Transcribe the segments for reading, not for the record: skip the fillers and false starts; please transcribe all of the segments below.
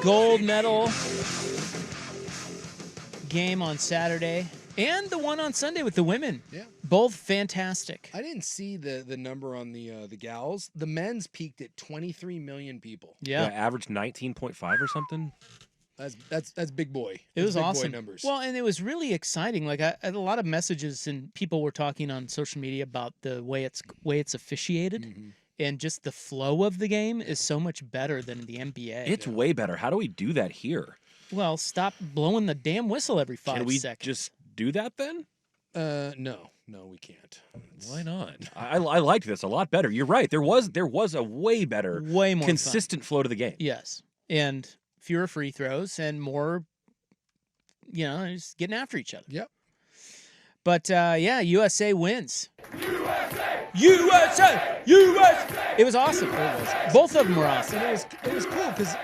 Gold medal game on Saturday and the one on Sunday with the women. Yeah. Both fantastic. I didn't see the number on the gals. The men's peaked at 23 million people. Yeah. Averaged 19.5 or something. That's big boy. It was big awesome. Boy numbers. Well, and it was really exciting. Like I had a lot of messages and people were talking on social media about the way it's officiated. Mm-hmm. And just the flow of the game is so much better than the NBA. It's way better. How do we do that here? Well, stop blowing the damn whistle every 5 Can we seconds. just do that then? No, we can't. Why not? I liked this a lot better. You're right. There was a way better, way more consistent flow to the game. Yes, and fewer free throws and more, just getting after each other. Yep. But USA wins. USA! It was awesome. Both of them were awesome. And it was cool because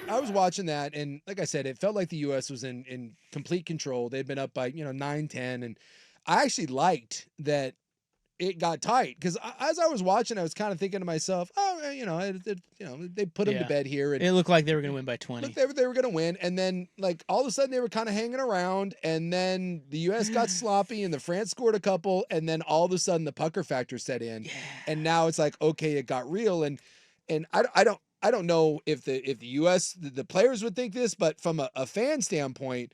I was watching that, and like I said, it felt like the U.S. was in complete control. They'd been up by 9-10, and I actually liked that it got tight because as I was watching, I was kind of thinking to myself, they put them to bed here. And it looked like they were going to win by 20. They were going to win, and then all of a sudden they were kind of hanging around, and then the U.S. got sloppy, and the France scored a couple, and then all of a sudden the pucker factor set in, and now it's like, okay, it got real, and I don't know if the U.S. the players would think this, but from a fan standpoint,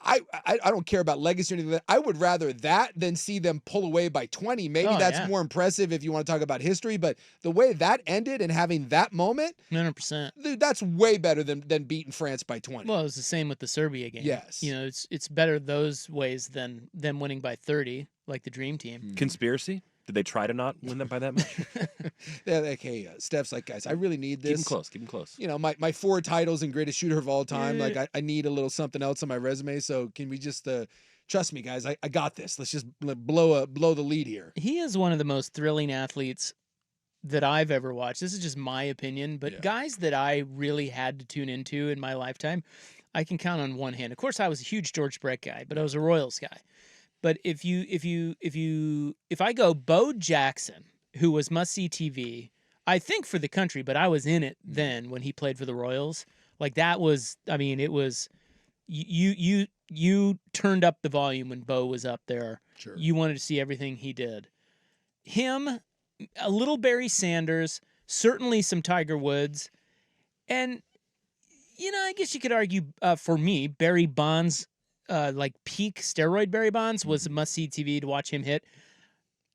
I don't care about legacy or anything. I would rather that than see them pull away by 20. Maybe that's more impressive if you want to talk about history, but the way that ended and having that moment, 100%. dude, that's way better than beating France by 20. Well, it was the same with the Serbia game. Yes. It's better those ways than them winning by 30, like the Dream Team. Conspiracy? Did they try to not win them by that much? Hey, Steph's like, guys, I really need this. Keep them close. My 4 titles and greatest shooter of all time. I need a little something else on my resume. So can we just trust me, guys? I got this. Let's just blow the lead here. He is one of the most thrilling athletes that I've ever watched. This is just my opinion, but guys that I really had to tune into in my lifetime, I can count on one hand. Of course, I was a huge George Brett guy, but I was a Royals guy. But if I go Bo Jackson, who was must-see TV, I think for the country, but I was in it then when he played for the Royals. Like that was, it was you turned up the volume when Bo was up there. Sure. You wanted to see everything he did. Him, a little Barry Sanders, certainly some Tiger Woods, and I guess you could argue for me, Barry Bonds. Peak steroid Barry Bonds was a must-see TV to watch him hit.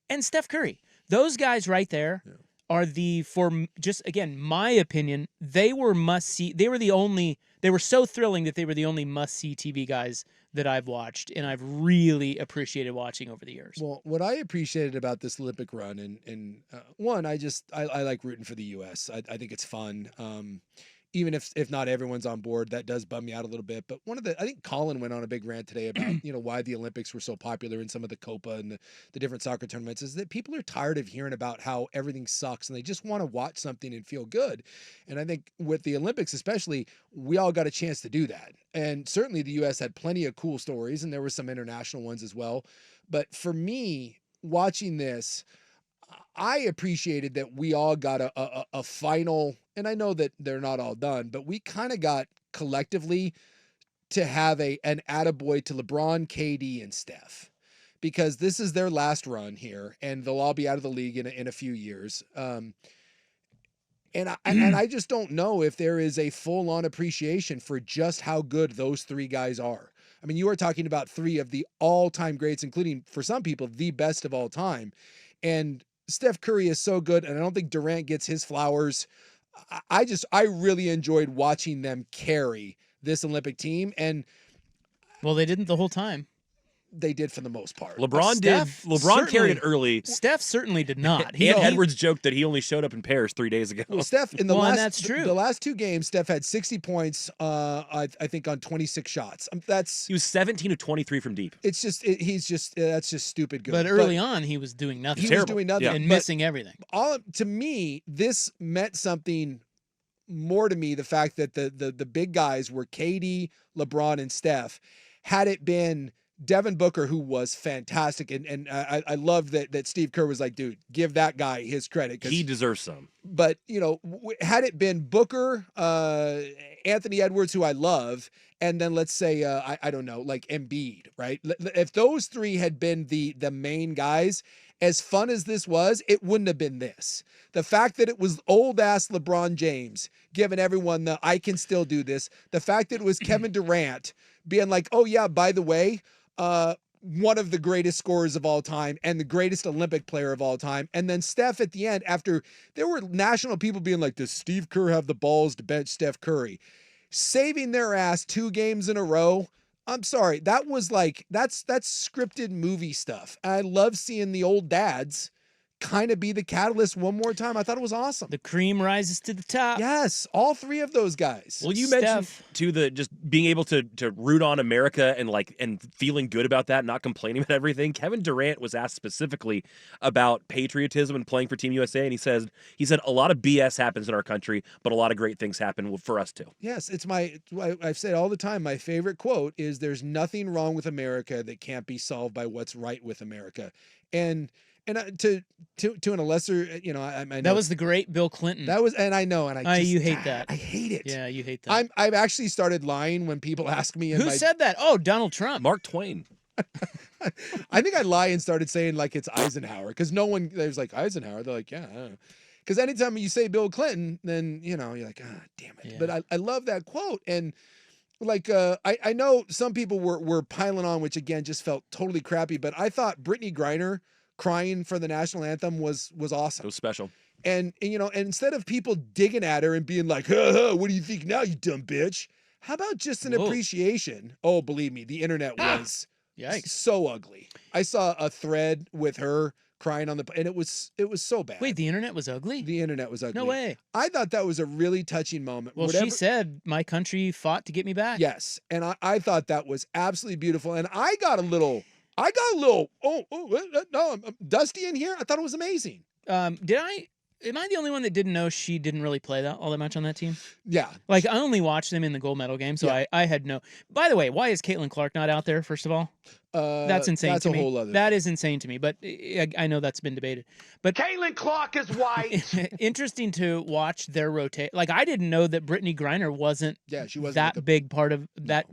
And Steph Curry. Those guys right there are my opinion, they were must-see. They were so thrilling that they were the only must-see TV guys that I've watched, and I've really appreciated watching over the years. Well, what I appreciated about this Olympic run, and one, I like rooting for the U.S. I think it's fun. Even if not everyone's on board, that does bum me out a little bit. But I think Colin went on a big rant today about, why the Olympics were so popular in some of the Copa and the different soccer tournaments, is that people are tired of hearing about how everything sucks and they just want to watch something and feel good. And I think with the Olympics especially, we all got a chance to do that. And certainly the U.S. had plenty of cool stories, and there were some international ones as well. But for me, watching this, I appreciated that we all got a final, and I know that they're not all done, but we kind of got collectively to have an attaboy to LeBron, KD, and Steph, because this is their last run here, and they'll all be out of the league in a few years. And I just don't know if there is a full-on appreciation for just how good those 3 guys are. I mean, you are talking about 3 of the all-time greats, including, for some people, the best of all time. And Steph Curry is so good, and I don't think Durant gets his flowers. I really enjoyed watching them carry this Olympic team, and well, they didn't the whole time. They did for the most part. LeBron did. LeBron carried it early. Steph certainly did not. Edwards joked that he only showed up in pairs 3 days ago. Well, Steph in the that's true. The last 2 games, Steph had 60 points. I think on 26 shots. He was 17 of 23 from deep. It's just that's just stupid good. But early on, he was doing nothing. He was doing nothing and missing everything. To me, this meant something more to me. The fact that the big guys were KD, LeBron, and Steph. Had it been Devin Booker, who was fantastic, and I loved that Steve Kerr was like, dude, give that guy his credit. He deserves some. But had it been Booker, Anthony Edwards, who I love, and then let's say I don't know, like Embiid, right? If those three had been the main guys, as fun as this was, it wouldn't have been this. The fact that it was old ass LeBron James giving everyone the I can still do this. The fact that it was Kevin Durant being like, oh yeah, by the way, one of the greatest scorers of all time and the greatest Olympic player of all time. And then Steph at the end, after there were national people being like, does Steve Kerr have the balls to bench Steph Curry? Saving their ass 2 games in a row. I'm sorry. That was like, that's scripted movie stuff. I love seeing the old dads kind of be the catalyst one more time. I thought it was awesome. The cream rises to the top. Yes, all 3 of those guys. Well, you Steph. mentioned too the just being able to root on America and feeling good about that, not complaining about everything. Kevin Durant was asked specifically about patriotism and playing for Team USA, and he said a lot of BS happens in our country, but a lot of great things happen for us too. Yes, I've said all the time, my favorite quote is there's nothing wrong with America that can't be solved by what's right with America. And to an a lesser, I know That was the great Bill Clinton. that was, and I know, and you hate that. I hate it. Yeah, you hate that. I've actually started lying when people ask me. Who said that? Oh, Donald Trump. Mark Twain. I think I lie and started saying like it's Eisenhower because no one there's like Eisenhower. They're like, yeah. Because anytime you say Bill Clinton, then you're like, ah, damn it. Yeah. But I love that quote. And like I know some people were piling on, which again just felt totally crappy. But I thought Brittany Griner crying for the national anthem was awesome. It was special. And and instead of people digging at her and being like, ha, what do you think now, you dumb bitch? How about just an Whoa. appreciation? Oh, believe me, the internet was Yikes. so ugly. I saw a thread with her crying on and it was so bad. Wait, the internet was ugly? The internet was ugly. No way. I thought that was a really touching moment. Well, she said, my country fought to get me back. Yes. And I thought that was absolutely beautiful. And I got a little, no, I'm dusty in here. I thought it was amazing. Am I the only one that didn't know she didn't really play all that much on that team? Yeah. Like, I only watched them in the gold medal game, so Yeah. I had no. By the way, why is Caitlin Clark not out there, first of all? That's insane That's to a me. whole other That thing. is insane to me, but I know that's been debated. But Caitlin Clark is white. interesting to watch their rotate. Like, I didn't know that Brittany Griner wasn't Yeah, she wasn't that at the- big part of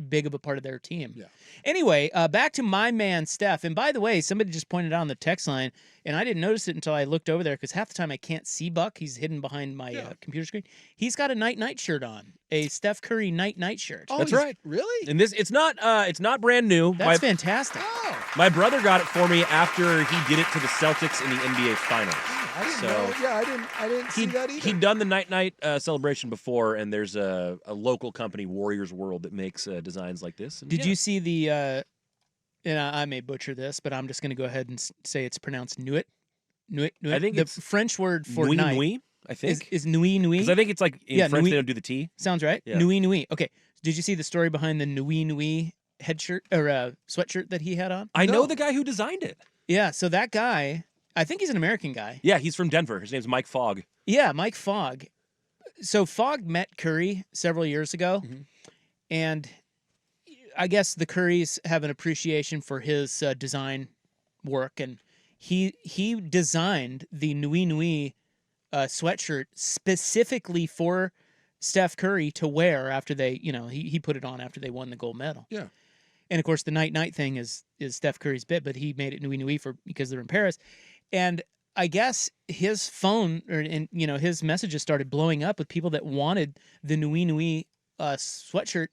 big of a part of their team. Yeah. Anyway, back to my man Steph. And by the way, somebody just pointed out on the text line, and I didn't notice it until I looked over there because half the time I can't see Buck. He's hidden behind my computer screen. He's got a night shirt on, a Steph Curry night shirt. Oh, That's right. Really? And it's not brand new. That's fantastic. Oh, My brother got it for me after he did it to the Celtics in the NBA Finals. I didn't So- know. Yeah, I didn't see that either. He'd done the night celebration before, and there's a local company, Warriors World, that makes designs like this. And Did you see the? And I may butcher this, but I'm just going to go ahead and say it's pronounced nuit. Nuit. I think the it's French word for Nui night Nui, I think. is nuit nuit. Because I think it's like in Yeah, French Nui. they don't do the T. Sounds right. Yeah. Nuit nuit. Okay. Did you see the story behind the nuit nuit head shirt or sweatshirt that he had on? I No. know the guy who designed it. Yeah. So that guy, I think he's an American guy. Yeah, he's from Denver. His name's Mike Fogg. Yeah, Mike Fogg. So Fogg met Curry several years ago, and I guess the Currys have an appreciation for his design work, and he designed the Nui Nui sweatshirt specifically for Steph Curry to wear after they, he put it on after they won the gold medal. Yeah. And of course, the night thing is Steph Curry's bit, but he made it Nui Nui because they're in Paris, and I guess his phone his messages started blowing up with people that wanted the Nui Nui sweatshirt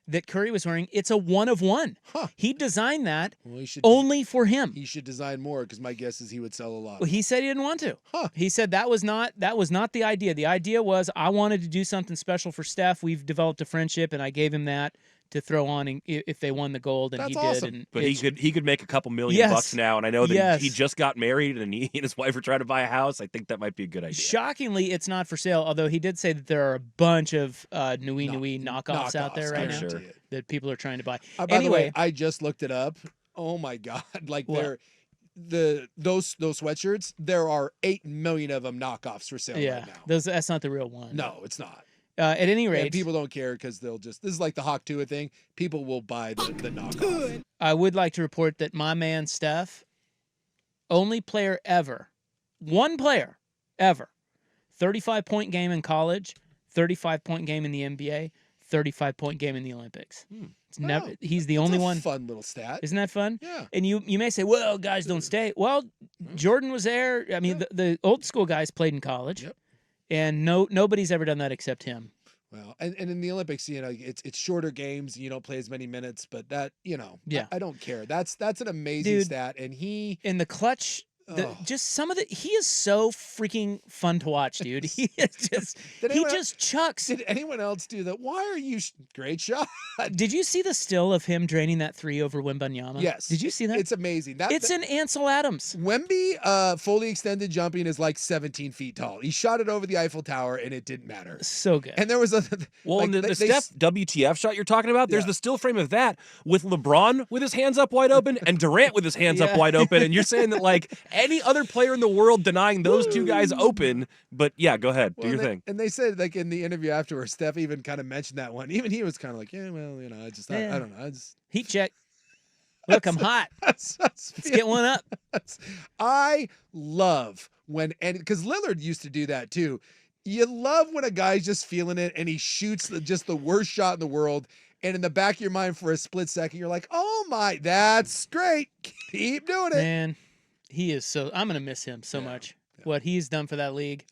that Curry was wearing. It's a one of one. Huh. He designed that Well, he should only for him. he should design more because my guess is he would sell a lot. Well, he said he didn't want to. Huh. He said that was not the idea. The idea was I wanted to do something special for Steph. We've developed a friendship, and I gave him that to throw on if they won the gold, and That's he awesome. did. And But it's- he could make a couple million Yes. bucks now, and I know that Yes. he just got married, and he and his wife are trying to buy a house. I think that might be a good idea. shockingly, it's not for sale. Although he did say that there are a bunch of Nui No- Nui knockoffs out there right now Sure. guarantee it. that people are trying to buy. By the way, Anyway, I just looked it up. Oh my god! Like What? those sweatshirts, there are 8 million of them knockoffs for sale yeah, right now. that's not the real one. No, it's not. At any And rate, people don't care because they'll just. This is like the Hawk Tua thing. People will buy the knockoff. I would like to report that my man Steph, only player ever, one player ever, 35-point game in college, 35-point game in the NBA, 35-point game in the Olympics. It's never. Wow. He's the That's only a one. fun little stat. Isn't that fun? Yeah. And you may say, well, guys don't stay. Well, Jordan was there. I mean, the old school guys played in college, Yep. and nobody's ever done that except him. Well, and in the Olympics, it's shorter games. You don't play as many minutes, but that Yeah. I don't care. That's an amazing Dude, stat, and he. In the clutch. Oh. Just some of the he is so freaking fun to watch, dude. He is just Did he anyone- just chucks. Did anyone else do that? Why are you? Great shot. Did you see the still of him draining that 3 over Wembanyama? Yes. Did you see that? It's amazing. It's an Ansel Adams. Wemby, fully extended jumping is like 17 feet tall. He shot it over the Eiffel Tower, and it didn't matter. So good. And there was a Well, like, and the they- Steph WTF shot you're talking about, there's Yeah. the still frame of that with LeBron with his hands up wide open and Durant with his hands up Yeah. wide open. And you're saying that like any other player in the world denying those two guys open. But yeah, go ahead. Do Well, your and they, thing. and they said like in the interview afterwards, Steph even kind of mentioned that one. Even he was kind of like, yeah, well, I don't know. Heat check. Look, I'm hot. Let's get one up. I love when, and because Lillard used to do that too. You love when a guy's just feeling it and he shoots just the worst shot in the world. And in the back of your mind for a split second, you're like, oh my, that's great. Keep doing it. Man, he is so. I'm gonna miss him so Yeah, much. yeah. What he's done for that league.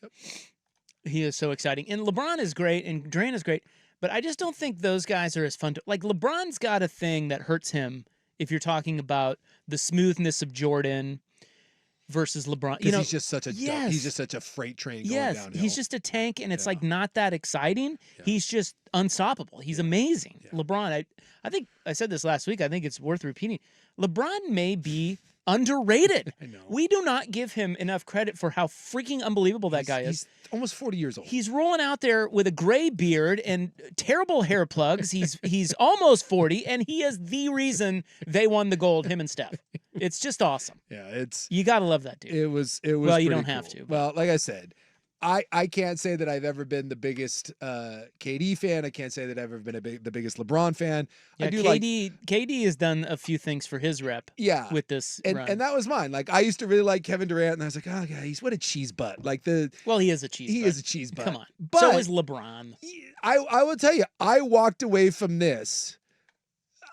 He is so exciting. And LeBron is great, and Durant is great. But I just don't think those guys are as fun to like. LeBron's got a thing that hurts him if you're talking about the smoothness of Jordan versus LeBron. Because he's just such a yes. he's just such a freight train going yes, downhill. he's just a tank, and it's Yeah. like not that exciting. Yeah. He's just unstoppable. He's amazing. Yeah. LeBron, I think I said this last week. I think it's worth repeating. LeBron may be underrated. I know. We do not give him enough credit for how freaking unbelievable that guy is. He's almost 40 years old. He's rolling out there with a gray beard and terrible hair plugs. He's almost 40, and he is the reason they won the gold, him and Steph. It's just awesome. Yeah, it's You got to love that dude. it was Well, you pretty don't have cool. to, but- Well, like I said, I can't say that I've ever been the biggest KD fan. I can't say that I've ever been the biggest LeBron fan. Yeah, I do like KD has done a few things for his rep yeah. with this And run. and that was mine. Like I used to really like Kevin Durant, and I was like, oh yeah, he's what a cheese butt. Like Well, he is a cheese. he butt. is a cheese butt. Come on. But So is LeBron. I will tell you, I walked away from this.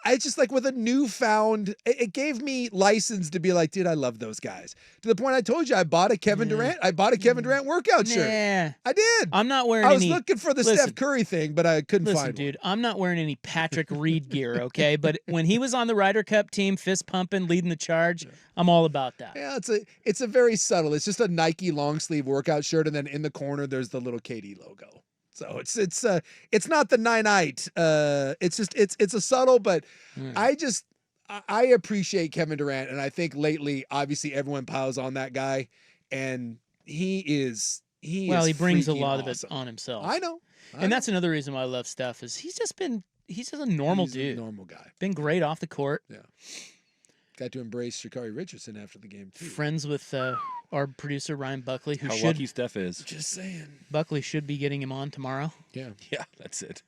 I just like with a newfound. It gave me license to be like, dude, I love those guys. To the point I told you, I bought a Kevin Yeah. Durant. I bought a Kevin Durant workout shirt. Nah, I did. I'm not wearing I was any. looking for the listen. Steph Curry thing, but I couldn't Listen, find dude, I'm not wearing any Patrick Reed gear, okay? But when he was on the Ryder Cup team, fist pumping, leading the charge, I'm all about that. one. Yeah, it's a very subtle. It's just a Nike long sleeve workout shirt, and then in the corner there's the little KD logo. So it's not the 9-8. It's a subtle, but Mm. I appreciate Kevin Durant, and I think lately, obviously, everyone piles on that guy, and he Well, he brings a freaking lot of it awesome. on himself. I know, And that's another reason why I love Steph is he's just a normal He's dude. a normal guy. Been great off the court. Got to embrace Sha'Carri Richardson after the game too. Friends with our producer Ryan Buckley, who How should lucky Steph is. Just saying. Buckley should be getting him on tomorrow. Yeah. Yeah, that's it.